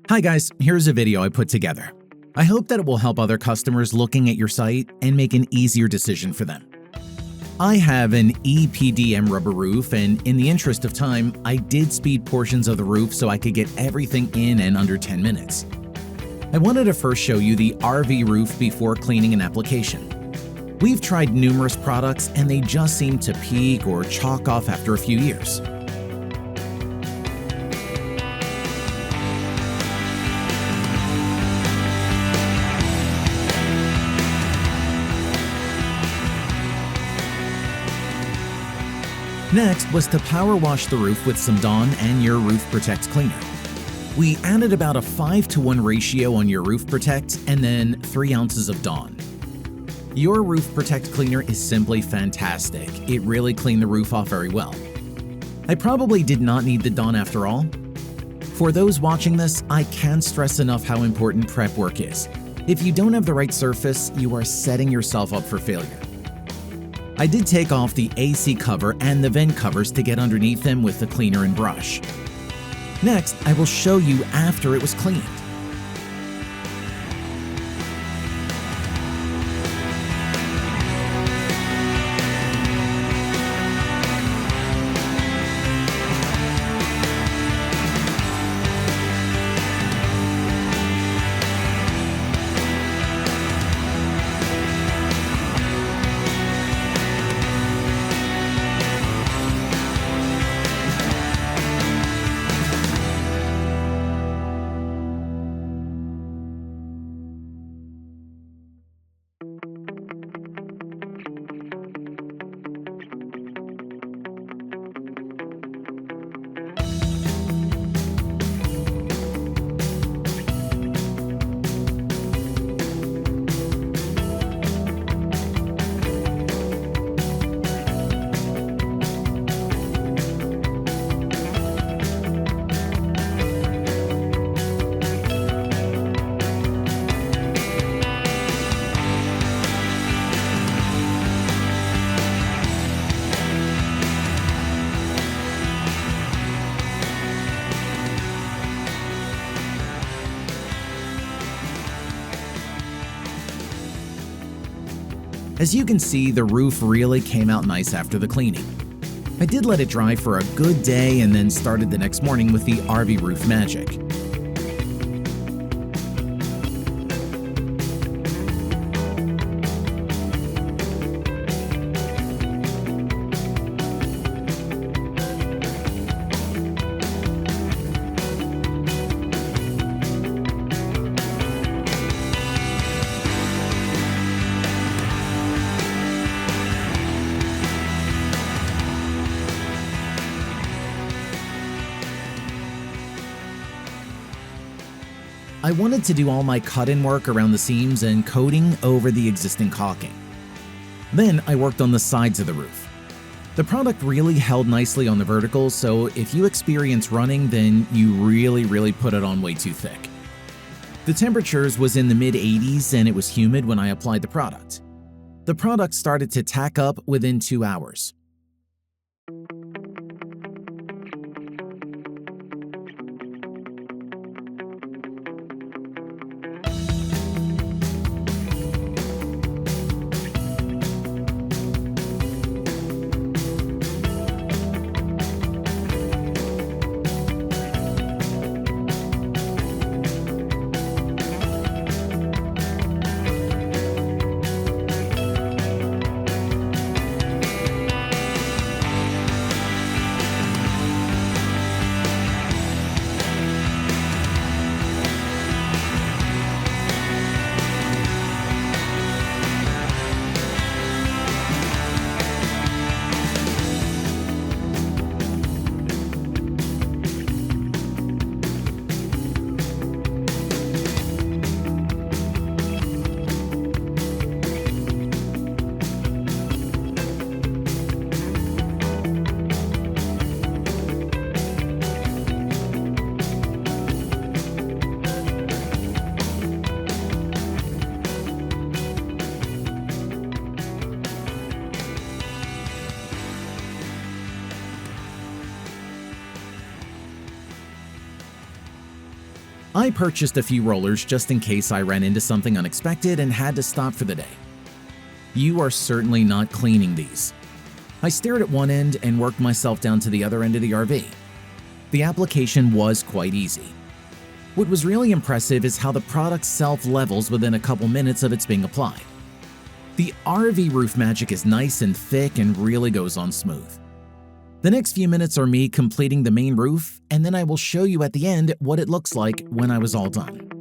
Hi guys, here's a video I put together. I hope that it will help other customers looking at your site and make an easier decision for them. I have an EPDM rubber roof, and in the interest of time, I did speed portions of the roof so I could get everything in under 10 minutes. I wanted to first show you the RV roof before cleaning an application. We've tried numerous products and they just seem to peak or chalk off after a few years. Next was to power wash the roof with some Dawn and your Roof Protect cleaner. We added about a 5-to-1 ratio on your Roof Protect and then 3 ounces of Dawn. Your Roof Protect cleaner is simply fantastic. It really cleaned the roof off very well. I probably did not need the Dawn after all. For those watching this, I can't stress enough how important prep work is. If you don't have the right surface, you are setting yourself up for failure. I did take off the AC cover and the vent covers to get underneath them with the cleaner and brush. Next, I will show you after it was cleaned. As you can see, the roof really came out nice after the cleaning. I did let it dry for a good day and then started the next morning with the RV roof magic. I wanted to do all my cut-in work around the seams and coating over the existing caulking. Then I worked on the sides of the roof. The product really held nicely on the verticals, so if you experience running, then you really put it on way too thick. The temperatures was in the mid-80s and it was humid when I applied the product. The product started to tack up within 2 hours. I purchased a few rollers just in case I ran into something unexpected and had to stop for the day. You are certainly not cleaning these. I stared at one end and worked myself down to the other end of the RV. The application was quite easy. What was really impressive is how the product self-levels within a couple minutes of its being applied. The RV roof magic is nice and thick and really goes on smooth. The next few minutes are me completing the main roof, and then I will show you at the end what it looks like when I was all done.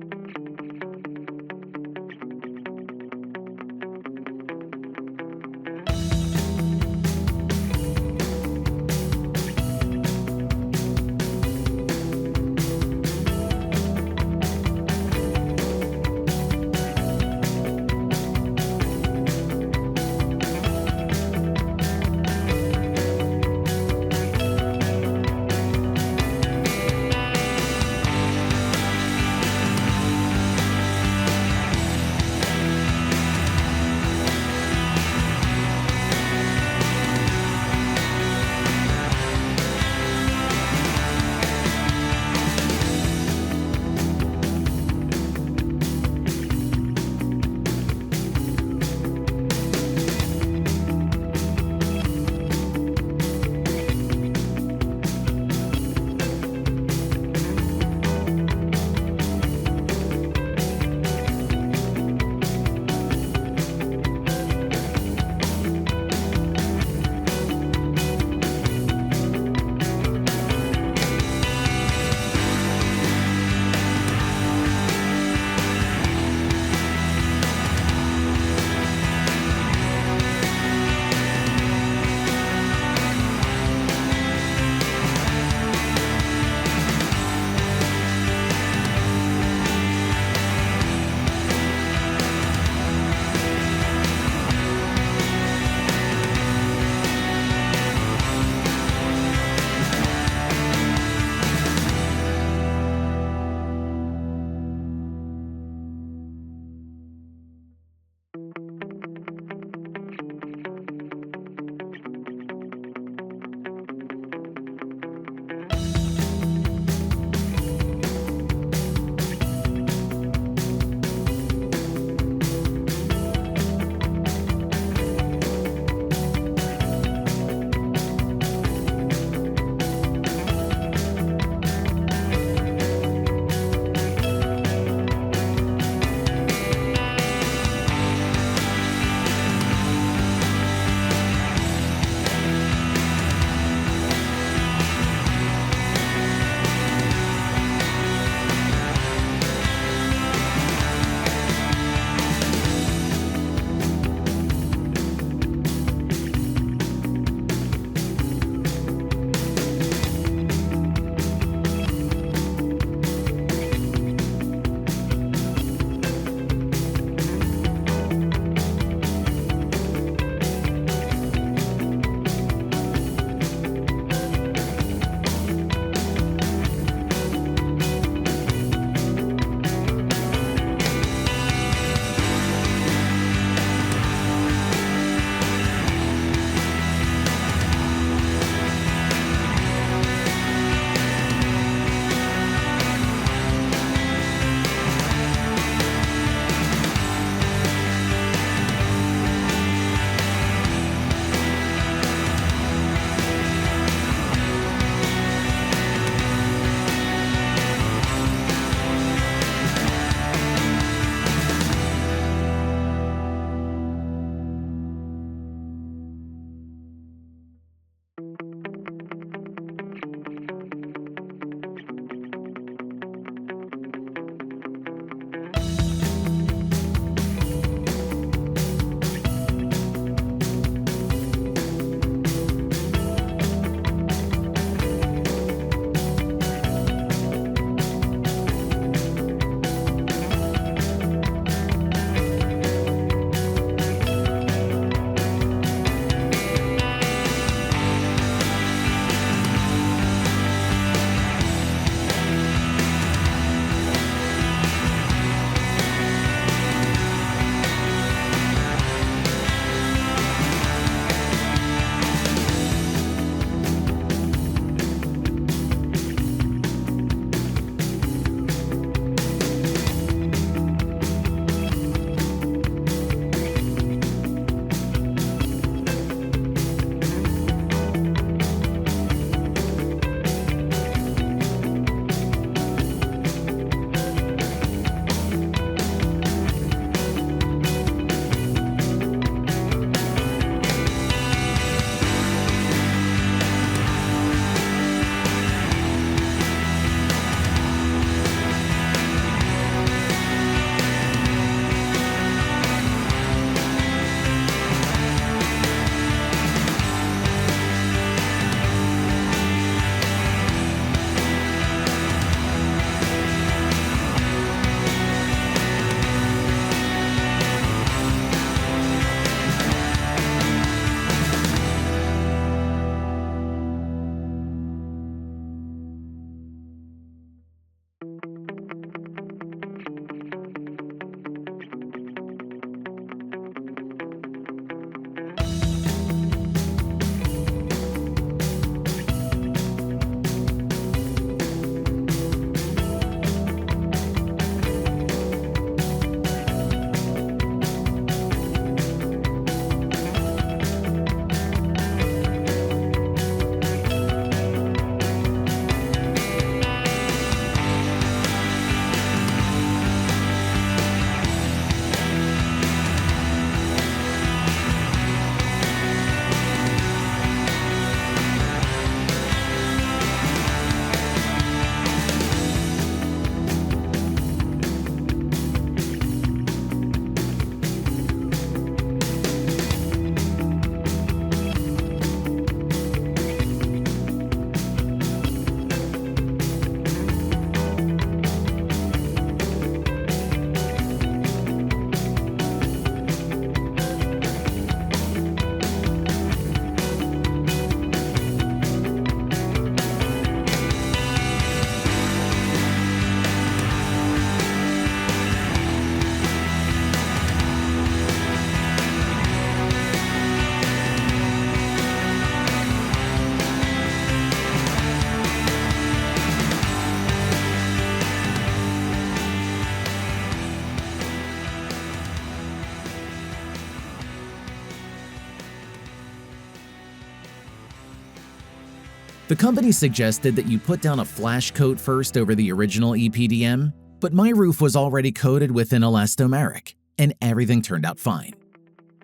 The company suggested that you put down a flash coat first over the original EPDM, but my roof was already coated with an elastomeric, and everything turned out fine.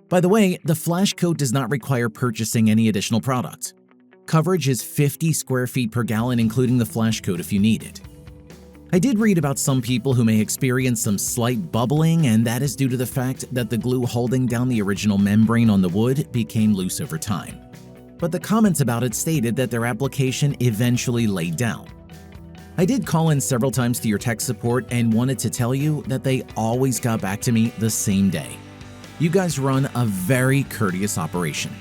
By the way, the flash coat does not require purchasing any additional product. Coverage is 50 square feet per gallon, including the flash coat if you need it. I did read about some people who may experience some slight bubbling, and that is due to the fact that the glue holding down the original membrane on the wood became loose over time. But the comments about it stated that their application eventually laid down. I did call in several times to your tech support and wanted to tell you that they always got back to me the same day. You guys run a very courteous operation.